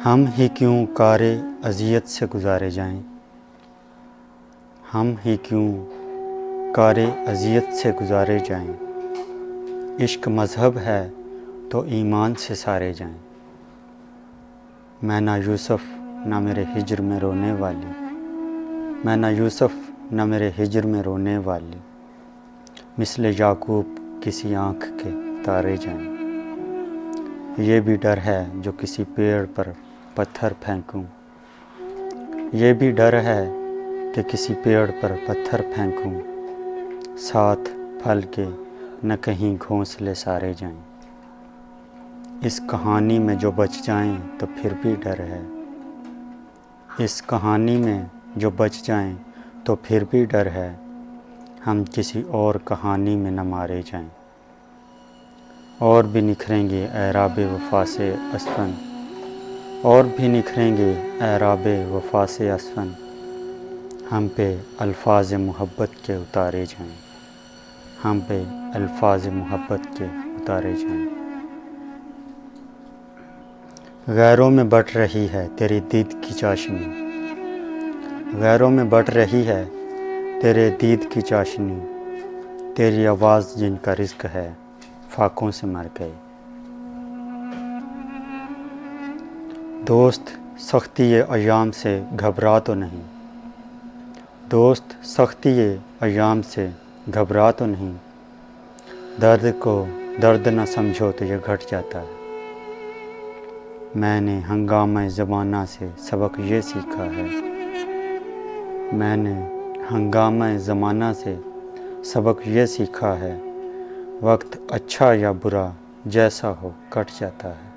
ہم ہی کیوں کار اذیت سے گزارے جائیں، ہم ہی کیوں کار اذیت سے گزارے جائیں، عشق مذہب ہے تو ایمان سے سارے جائیں۔ میں نہ یوسف نہ میرے ہجر میں رونے والی، میں نہ یوسف نہ میرے ہجر میں رونے والی، مثل یعقوب کسی آنکھ کے تارے جائیں۔ یہ بھی ڈر ہے جو کسی پیڑ پر پتھر پھینکوں، یہ بھی ڈر ہے کہ کسی پیڑ پر پتھر پھینکوں، ساتھ پھل کے نہ کہیں گھونسلے سارے جائیں۔ اس کہانی میں جو بچ جائیں تو پھر بھی ڈر ہے، اس کہانی میں جو بچ جائیں تو پھر بھی ڈر ہے، ہم کسی اور کہانی میں نہ مارے جائیں۔ اور بھی نکھریں گے اعراب وفا سے اسفن، اور بھی نکھریں گے اعراب وفا سے اسفن، ہم پہ الفاظ محبت کے اتارے جائیں، ہم پہ الفاظ محبت کے اتارے جائیں۔ غیروں میں بٹ رہی ہے تیری دید کی چاشنی، غیروں میں بٹ رہی ہے تیرے دید کی چاشنی، تیری آواز جن کا رزق ہے فاقوں سے مر گئے۔ دوست سختی ایام سے گھبرا تو نہیں، دوست سختی ایام سے گھبرا تو نہیں، درد کو درد نہ سمجھو تو یہ گھٹ جاتا ہے۔ میں نے ہنگامہ زمانہ سے سبق یہ سیکھا ہے، میں نے ہنگامہ زمانہ سے سبق یہ سیکھا ہے، وقت اچھا یا برا جیسا ہو کٹ جاتا ہے۔